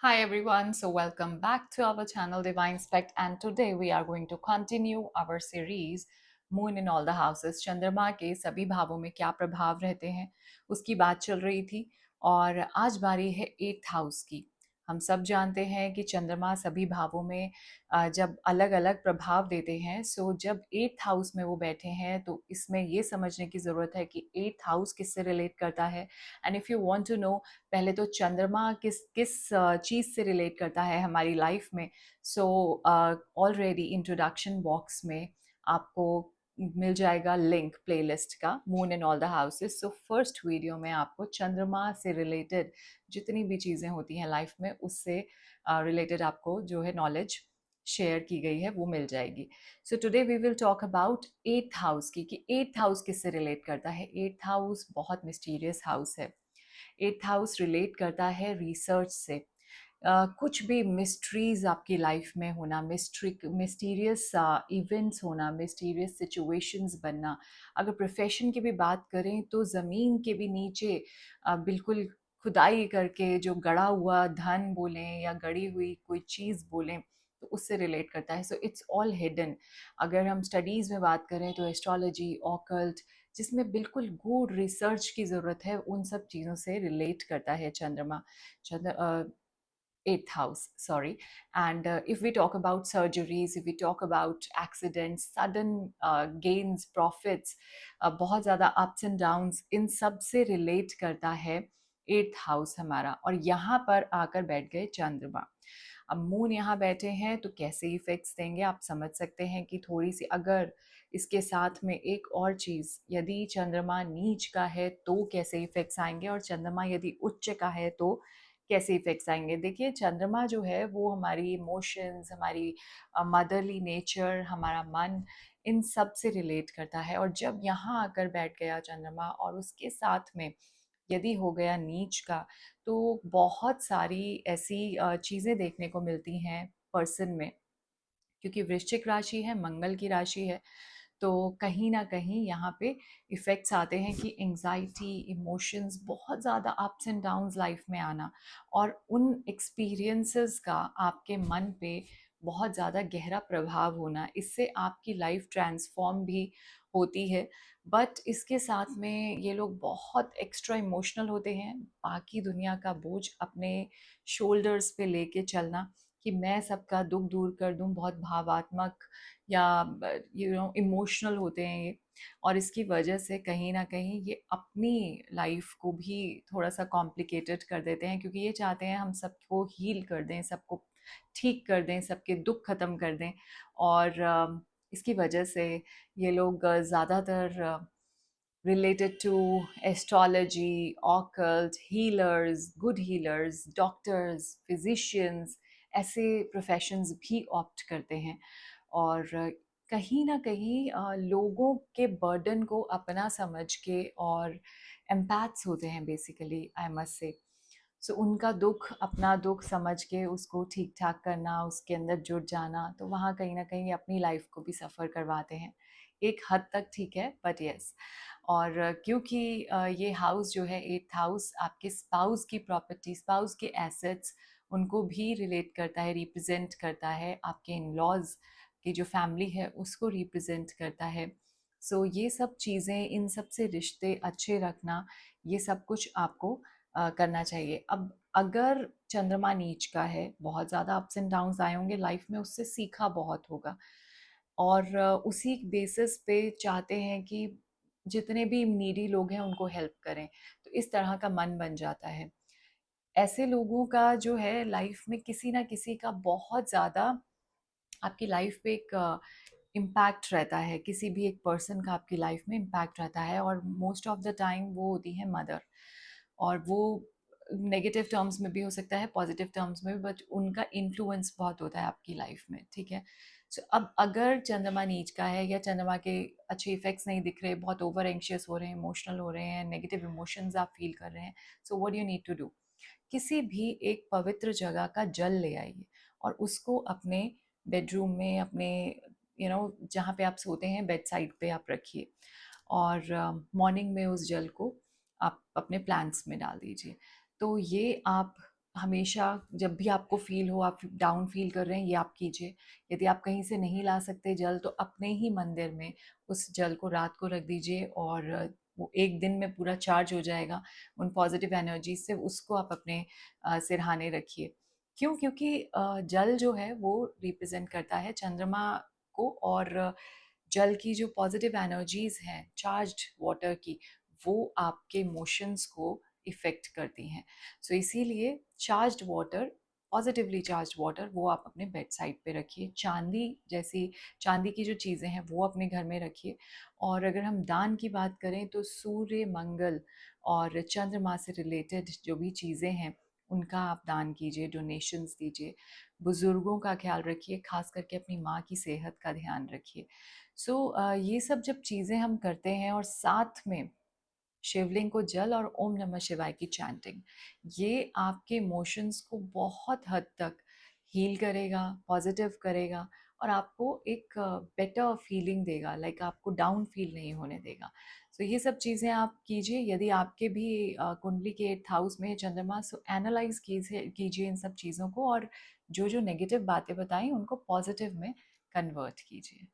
Hi everyone, so welcome back to our channel Divine Spect, and today we are going to continue our series Moon in all the houses। चंद्रमा के सभी भावों में क्या प्रभाव रहते हैं उसकी बात चल रही थी और आज बारी है 8th हाउस की। हम सब जानते हैं कि चंद्रमा सभी भावों में जब अलग अलग प्रभाव देते हैं, सो जब 8th हाउस में वो बैठे हैं तो इसमें ये समझने की ज़रूरत है कि 8th हाउस किससे रिलेट करता है। And if you want to know पहले तो चंद्रमा किस किस चीज़ से रिलेट करता है हमारी लाइफ में, सो ऑलरेडी इंट्रोडक्शन बॉक्स में आपको मिल जाएगा लिंक प्लेलिस्ट का moon in all the houses. So first video में आपको चंद्रमा से रिलेटेड जितनी भी चीज़ें होती हैं लाइफ में उससे रिलेटेड आपको जो है नॉलेज शेयर की गई है वो मिल जाएगी। So today we will talk about 8th house की कि 8th हाउस किससे रिलेट करता है। 8th हाउस बहुत मिस्टीरियस हाउस है। 8th हाउस रिलेट करता है रिसर्च से। कुछ भी मिस्ट्रीज आपकी लाइफ में होना, मिस्टीरियस इवेंट्स होना, मिस्टीरियस सिचुएशंस बनना। अगर प्रोफेशन की भी बात करें तो ज़मीन के भी नीचे बिल्कुल खुदाई करके जो गड़ा हुआ धन बोलें या गड़ी हुई कोई चीज़ बोलें तो उससे रिलेट करता है। So it's all hidden. अगर हम स्टडीज़ में बात करें तो एस्ट्रोलॉजी, ऑकल्ट, जिसमें बिल्कुल गूढ़ रिसर्च की ज़रूरत है, उन सब चीज़ों से रिलेट करता है चंद्रमा। चंद्र 8th house, sorry. And if we talk about surgeries, if we talk about accidents, sudden gains, profits, बहुत ज़्यादा ups and downs, इन सब से relate करता है 8th house हमारा। और यहाँ पर आकर बैठ गए चंद्रमा। अब मून यहाँ बैठे हैं तो कैसे इफेक्ट्स देंगे आप समझ सकते हैं कि थोड़ी सी अगर इसके साथ में एक और चीज़, यदि चंद्रमा नीच का है तो कैसे इफेक्ट्स आएंगे और चंद्रमा यदि उच्च का है तो कैसे इफेक्ट्स आएंगे। देखिए चंद्रमा जो है वो हमारी इमोशंस, हमारी मदरली नेचर, हमारा मन, इन सब से रिलेट करता है। और जब यहाँ आकर बैठ गया चंद्रमा और उसके साथ में यदि हो गया नीच का, तो बहुत सारी ऐसी चीज़ें देखने को मिलती हैं पर्सन में। क्योंकि वृश्चिक राशि है, मंगल की राशि है, तो कहीं ना कहीं यहाँ पे इफ़ेक्ट्स आते हैं कि एंजाइटी, इमोशंस, बहुत ज़्यादा अप्स एंड डाउन्स लाइफ में आना और उन एक्सपीरियंसेस का आपके मन पे बहुत ज़्यादा गहरा प्रभाव होना। इससे आपकी लाइफ ट्रांसफॉर्म भी होती है। बट इसके साथ में ये लोग बहुत एक्स्ट्रा इमोशनल होते हैं। बाकी दुनिया का बोझ अपने शोल्डर्स पे लेके चलना कि मैं सबका दुख दूर कर दूं, बहुत भावात्मक या इमोशनल होते हैं ये। और इसकी वजह से कहीं ना कहीं ये अपनी लाइफ को भी थोड़ा सा कॉम्प्लिकेटेड कर देते हैं, क्योंकि ये चाहते हैं हम सबको हील कर दें, सबको ठीक कर दें, सबके दुख खत्म कर दें। और इसकी वजह से ये लोग ज़्यादातर related to astrology, occult, healers, good healers, doctors, physicians, ऐसे प्रोफेशंस भी ऑप्ट करते हैं। और कहीं ना कहीं लोगों के बर्डन को अपना समझ के, और एम्पैथ्स होते हैं बेसिकली, आई मस्ट से। सो उनका दुख अपना दुख समझ के उसको ठीक ठाक करना, उसके अंदर जुट जाना, तो वहाँ कहीं ना कहीं अपनी लाइफ को भी सफ़र करवाते हैं। एक हद तक ठीक है, बट यस। और क्योंकि ये हाउस जो है 8th हाउस आपके स्पाउस की प्रॉपर्टी, स्पाउस के एसेट्स, उनको भी रिलेट करता है, रिप्रेजेंट करता है। आपके इन लॉज की जो फैमिली है उसको रिप्रेजेंट करता है। सो ये सब चीज़ें, इन सब से रिश्ते अच्छे रखना, ये सब कुछ आपको करना चाहिए। अब अगर चंद्रमा नीच का है, बहुत ज़्यादा अप्स एंड डाउन्स आए होंगे लाइफ में, उससे सीखा बहुत होगा और उसी बेसिस पे चाहते हैं कि जितने भी नीडी लोग हैं उनको हेल्प करें, तो इस तरह का मन बन जाता है। ऐसे लोगों का जो है लाइफ में किसी ना किसी का बहुत ज़्यादा आपकी लाइफ पे एक इम्पैक्ट रहता है, किसी भी एक पर्सन का आपकी लाइफ में इम्पैक्ट रहता है। और मोस्ट ऑफ द टाइम वो होती है मदर। और वो नेगेटिव टर्म्स में भी हो सकता है, पॉजिटिव टर्म्स में भी, बट उनका इन्फ्लुएंस बहुत होता है आपकी लाइफ में, ठीक है। सो अब अगर चंद्रमा नीच का है या चंद्रमा के अच्छे इफेक्ट्स नहीं दिख रहे, बहुत ओवर एंशियस हो रहे हैं, इमोशनल हो रहे हैं, नेगेटिव इमोशंस आप फील कर रहे हैं, so what you need to do, किसी भी एक पवित्र जगह का जल ले आइए और उसको अपने बेडरूम में, अपने जहाँ पे आप सोते हैं बेड साइड पे आप रखिए। और मॉर्निंग में उस जल को आप अपने प्लांट्स में डाल दीजिए। तो ये आप हमेशा जब भी आपको फ़ील हो, आप डाउन फ़ील कर रहे हैं, ये आप कीजिए। यदि आप कहीं से नहीं ला सकते जल, तो अपने ही मंदिर में उस जल को रात को रख दीजिए और वो 1 दिन में पूरा चार्ज हो जाएगा उन पॉज़िटिव एनर्जीज़ से। उसको आप अपने सिरहाने रखिए। क्यों? क्योंकि जल जो है वो रिप्रेज़ेंट करता है चंद्रमा को, और जल की जो पॉजिटिव एनर्जीज हैं चार्ज्ड वाटर की, वो आपके इमोशंस को इफ़ेक्ट करती हैं। सो इसीलिए charged water, positively charged water, वो आप अपने बेड साइड पे रखिए। चांदी जैसी, चांदी की जो चीज़ें हैं वो अपने घर में रखिए। और अगर हम दान की बात करें तो सूर्य, मंगल और चंद्रमा से रिलेटेड जो भी चीज़ें हैं उनका आप दान कीजिए, डोनेशंस दीजिए। बुज़ुर्गों का ख्याल रखिए, खास करके अपनी माँ की सेहत का ध्यान रखिए। ये सब जब चीज़ें हम करते हैं और साथ में शिवलिंग को जल और ओम नमः शिवाय की चैंटिंग, ये आपके इमोशंस को बहुत हद तक हील करेगा, पॉजिटिव करेगा और आपको एक बेटर फीलिंग देगा, लाइक आपको डाउन फील नहीं होने देगा। सो ये सब चीज़ें आप कीजिए। यदि आपके भी कुंडली के 8th हाउस में है चंद्रमा, सो एनालाइज कीजिए इन सब चीज़ों को, और जो जो नेगेटिव बातें बताई उनको पॉजिटिव में कन्वर्ट कीजिए।